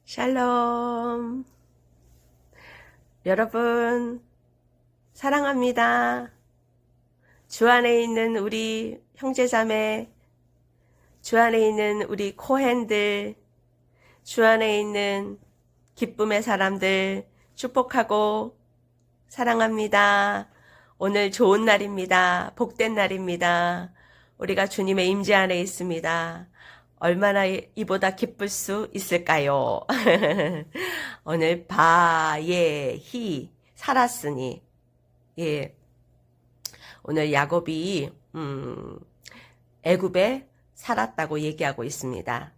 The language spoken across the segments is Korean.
샬롬. 여러분, 사랑합니다. 주 안에 있는 우리 형제자매, 주 안에 있는 우리 코헨들, 주 안에 있는 기쁨의 사람들 축복하고 사랑합니다. 오늘 좋은 날입니다. 복된 날입니다. 우리가 주님의 임재 안에 있습니다. 얼마나 이보다 기쁠 수 있을까요? 오늘 바예히 살았으니, 예, 오늘 야곱이 애굽에 살았다고 얘기하고 있습니다.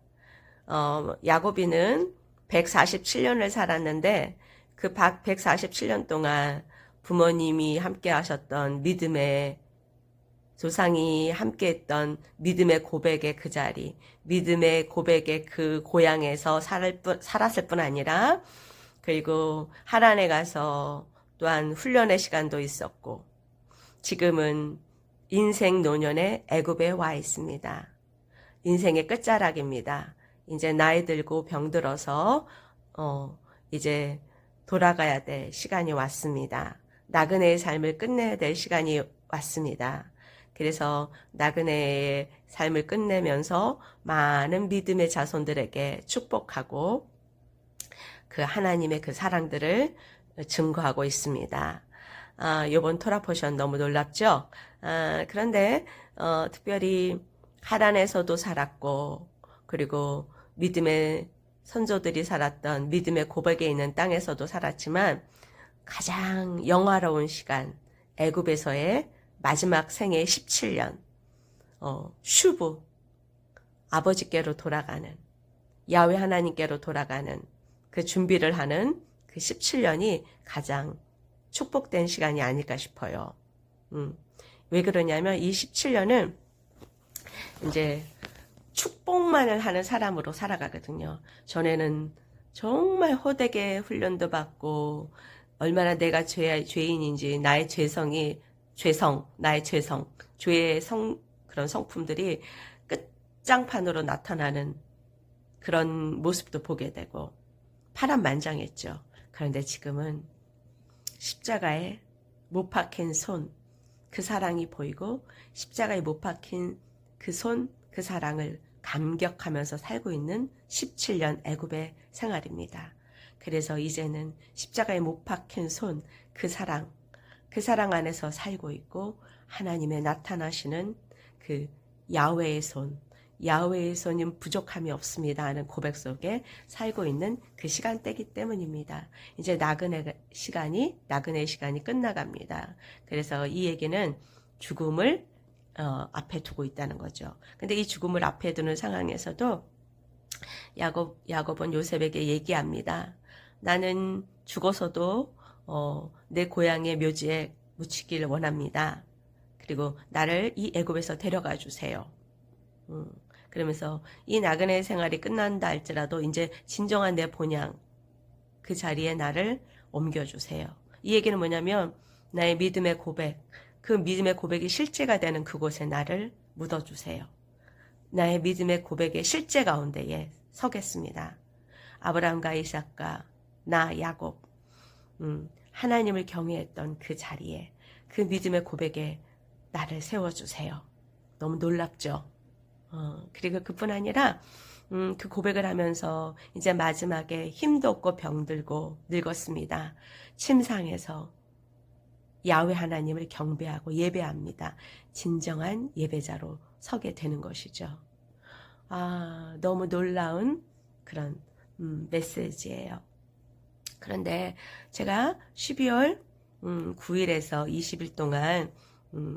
야곱이는 147년을 살았는데 그 147년 동안 부모님이 함께 하셨던 믿음의 조상이 함께했던 믿음의 고백의 그 자리, 믿음의 고백의 그 고향에서 살았을 뿐 아니라, 그리고 하란에 가서 또한 훈련의 시간도 있었고, 지금은 인생 노년의 애굽에 와 있습니다. 인생의 끝자락입니다. 이제 나이 들고 병들어서 이제 돌아가야 될 시간이 왔습니다. 나그네의 삶을 끝내야 될 시간이 왔습니다. 그래서 나그네의 삶을 끝내면서 많은 믿음의 자손들에게 축복하고 그 하나님의 그 사랑들을 증거하고 있습니다. 요번 토라포션 너무 놀랍죠? 그런데 특별히 하란에서도 살았고, 그리고 믿음의 선조들이 살았던 믿음의 고백에 있는 땅에서도 살았지만 가장 영화로운 시간, 애굽에서의 마지막 생애 17년, 슈브, 아버지께로 돌아가는, 야훼 하나님께로 돌아가는 그 준비를 하는 그 17년이 가장 축복된 시간이 아닐까 싶어요. 왜 그러냐면 이 17년은 이제 축복만을 하는 사람으로 살아가거든요. 전에는 정말 호되게 훈련도 받고 얼마나 내가 죄인인지 나의 죄성이 나의 죄성, 죄의 그런 성품들이 끝장판으로 나타나는 그런 모습도 보게 되고 파란만장했죠. 그런데 지금은 십자가에 못 박힌 손, 그 사랑이 보이고 십자가에 못 박힌 그 손, 그 사랑을 감격하면서 살고 있는 17년 애굽의 생활입니다. 그래서 이제는 십자가에 못 박힌 손, 그 사랑 안에서 살고 있고 하나님의 나타나시는 그 야훼의 손, 야훼의 손은 부족함이 없습니다 하는 고백 속에 살고 있는 그 시간대이기 때문입니다. 이제 나그네의 시간이 끝나갑니다. 그래서 이 얘기는 죽음을 앞에 두고 있다는 거죠. 근데 이 죽음을 앞에 두는 상황에서도 야곱은 요셉에게 얘기합니다. 나는 죽어서도 내 고향의 묘지에 묻히기를 원합니다. 그리고 나를 이 애굽에서 데려가 주세요. 그러면서 이 나그네 생활이 끝난다 할지라도 이제 진정한 내 본향 그 자리에 나를 옮겨주세요. 이 얘기는 뭐냐면 나의 믿음의 고백, 그 믿음의 고백이 실제가 되는 그곳에 나를 묻어주세요. 나의 믿음의 고백의 실제 가운데에 서겠습니다. 아브라함과 이삭과 나 야곱, 하나님을 경외했던 그 자리에 그 믿음의 고백에 나를 세워주세요. 너무 놀랍죠? 그리고 그뿐 아니라 그 고백을 하면서 이제 마지막에 힘도 없고 병들고 늙었습니다. 침상에서 야훼 하나님을 경배하고 예배합니다. 진정한 예배자로 서게 되는 것이죠. 너무 놀라운 그런 메시지예요. 그런데 제가 12월 9일에서 20일 동안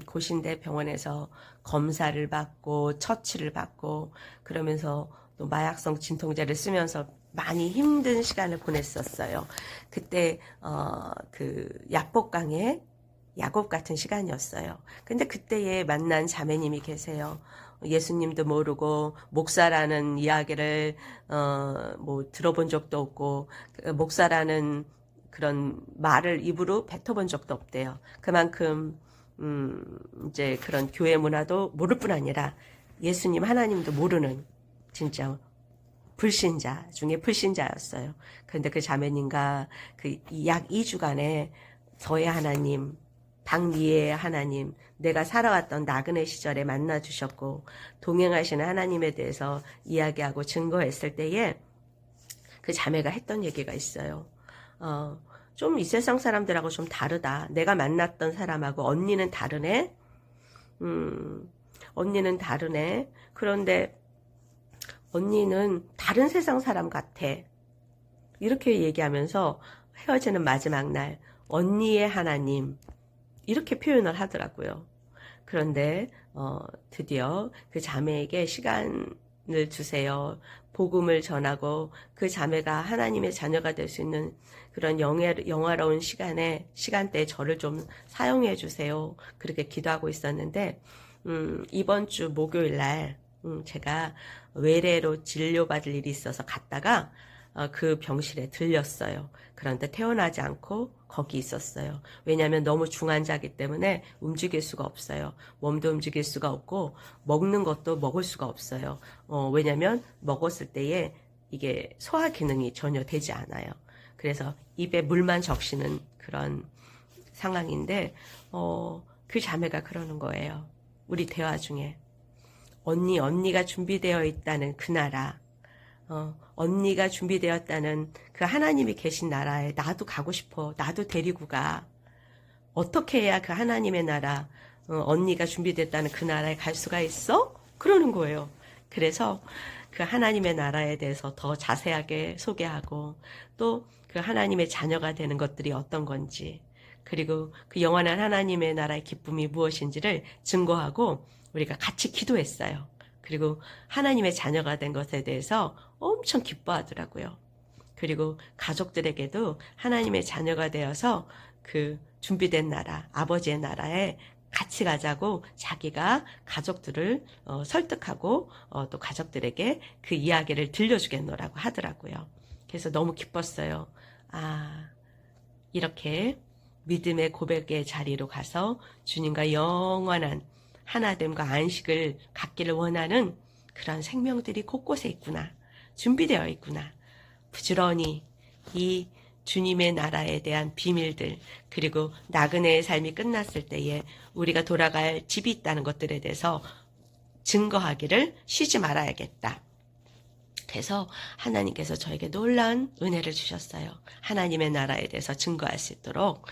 고신대 병원에서 검사를 받고 처치를 받고 그러면서 또 마약성 진통제를 쓰면서 많이 힘든 시간을 보냈었어요. 그때 그 약복강의 야곱 같은 시간이었어요. 근데 그때에 만난 자매님이 계세요. 예수님도 모르고 목사라는 이야기를 뭐 들어본 적도 없고 목사라는 그런 말을 입으로 뱉어본 적도 없대요. 그만큼 이제 그런 교회 문화도 모를 뿐 아니라 예수님 하나님도 모르는 진짜 불신자 중에 불신자였어요. 그런데 그 자매님과 그 약 2주간의 저의 하나님, 박미의 하나님, 내가 살아왔던 나그네 시절에 만나 주셨고 동행하시는 하나님에 대해서 이야기하고 증거했을 때에 그 자매가 했던 얘기가 있어요. 좀 이 세상 사람들하고 좀 다르다. 내가 만났던 사람하고 언니는 다르네. 언니는 다르네. 그런데 언니는 다른 세상 사람 같아. 이렇게 얘기하면서 헤어지는 마지막 날 언니의 하나님 이렇게 표현을 하더라고요. 그런데 드디어 그 자매에게 시간을 주세요. 복음을 전하고 그 자매가 하나님의 자녀가 될 수 있는 그런 영화로운 시간대에 저를 좀 사용해 주세요. 그렇게 기도하고 있었는데 이번 주 목요일 날 제가 외래로 진료받을 일이 있어서 갔다가 그 병실에 들렸어요. 그런데 퇴원하지 않고 거기 있었어요. 왜냐하면 너무 중환자이기 때문에 움직일 수가 없어요. 몸도 움직일 수가 없고 먹는 것도 먹을 수가 없어요. 왜냐하면 먹었을 때에 이게 소화 기능이 전혀 되지 않아요. 그래서 입에 물만 적시는 그런 상황인데 그 자매가 그러는 거예요. 우리 대화 중에 언니가 준비되어 있다는 그 나라, 언니가 준비되었다는 그 하나님이 계신 나라에 나도 가고 싶어. 나도 데리고 가. 어떻게 해야 그 하나님의 나라, 언니가 준비됐다는 그 나라에 갈 수가 있어? 그러는 거예요. 그래서 그 하나님의 나라에 대해서 더 자세하게 소개하고 또 그 하나님의 자녀가 되는 것들이 어떤 건지 그리고 그 영원한 하나님의 나라의 기쁨이 무엇인지를 증거하고 우리가 같이 기도했어요. 그리고 하나님의 자녀가 된 것에 대해서 엄청 기뻐하더라고요. 그리고 가족들에게도 하나님의 자녀가 되어서 그 준비된 나라, 아버지의 나라에 같이 가자고 자기가 가족들을 설득하고 또 가족들에게 그 이야기를 들려주겠노라고 하더라고요. 그래서 너무 기뻤어요. 이렇게 믿음의 고백의 자리로 가서 주님과 영원한 하나됨과 안식을 갖기를 원하는 그런 생명들이 곳곳에 있구나. 준비되어 있구나. 부지런히 이 주님의 나라에 대한 비밀들 그리고 나그네의 삶이 끝났을 때에 우리가 돌아갈 집이 있다는 것들에 대해서 증거하기를 쉬지 말아야겠다. 그래서 하나님께서 저에게 놀라운 은혜를 주셨어요. 하나님의 나라에 대해서 증거할 수 있도록.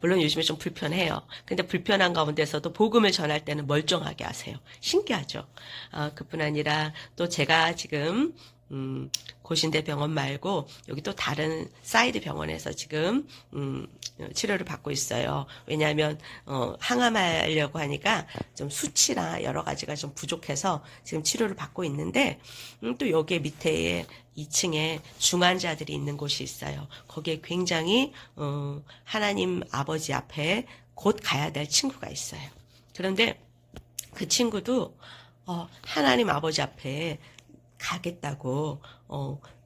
물론 요즘에 좀 불편해요. 근데 불편한 가운데서도 복음을 전할 때는 멀쩡하게 하세요. 신기하죠. 그뿐 아니라 또 제가 지금 고신대 병원 말고 여기 또 다른 사이드 병원에서 지금 치료를 받고 있어요. 왜냐하면 항암하려고 하니까 좀 수치나 여러 가지가 좀 부족해서 지금 치료를 받고 있는데 또 여기 밑에 2층에 중환자들이 있는 곳이 있어요. 거기에 굉장히 하나님 아버지 앞에 곧 가야 될 친구가 있어요. 그런데 그 친구도 하나님 아버지 앞에 가겠다고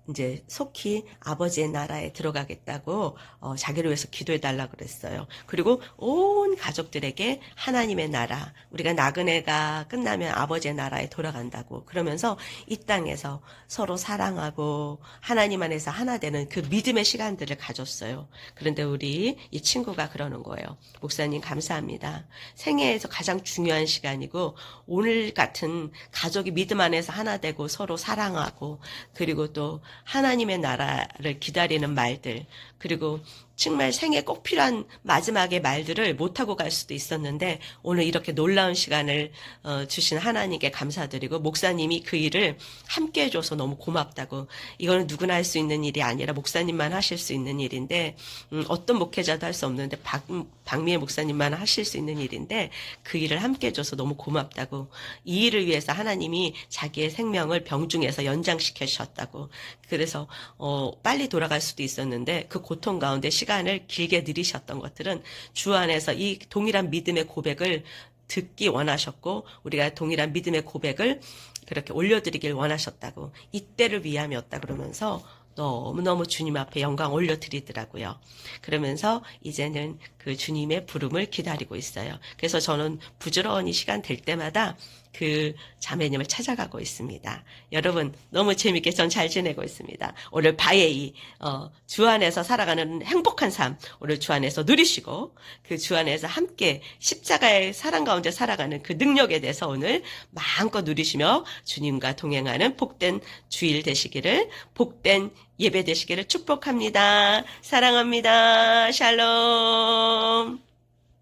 이제 속히 아버지의 나라에 들어가겠다고 자기를 위해서 기도해 달라 그랬어요. 그리고 온 가족들에게 하나님의 나라, 우리가 나그네가 끝나면 아버지의 나라에 돌아간다고 그러면서 이 땅에서 서로 사랑하고 하나님 안에서 하나 되는 그 믿음의 시간들을 가졌어요. 그런데 우리 이 친구가 그러는 거예요. 목사님 감사합니다. 생애에서 가장 중요한 시간이고 오늘 같은 가족이 믿음 안에서 하나 되고 서로 사랑하고 그리고 또 하나님의 나라를 기다리는 말들 그리고 정말 생에 꼭 필요한 마지막의 말들을 못하고 갈 수도 있었는데 오늘 이렇게 놀라운 시간을 주신 하나님께 감사드리고 목사님이 그 일을 함께 해줘서 너무 고맙다고 이거는 누구나 할 수 있는 일이 아니라 목사님만 하실 수 있는 일인데 어떤 목회자도 할 수 없는데 박미애 목사님만 하실 수 있는 일인데 그 일을 함께 해줘서 너무 고맙다고 이 일을 위해서 하나님이 자기의 생명을 병중에서 연장시켜 주셨다고 그래서 빨리 돌아갈 수도 있었는데 그 고통 가운데 시간을 길게 들이셨던 것들은 주 안에서 이 동일한 믿음의 고백을 듣기 원하셨고 우리가 동일한 믿음의 고백을 그렇게 올려드리길 원하셨다고 이때를 위함이었다 그러면서 너무너무 주님 앞에 영광 올려드리더라고요. 그러면서 이제는 그 주님의 부름을 기다리고 있어요. 그래서 저는 부지런히 시간 될 때마다 그 자매님을 찾아가고 있습니다. 여러분 너무 재밌게 전 잘 지내고 있습니다. 오늘 바예이 주 안에서 살아가는 행복한 삶 오늘 주 안에서 누리시고 그 주 안에서 함께 십자가의 사랑 가운데 살아가는 그 능력에 대해서 오늘 마음껏 누리시며 주님과 동행하는 복된 주일 되시기를 복된 예배 되시기를 축복합니다. 사랑합니다. 샬롬.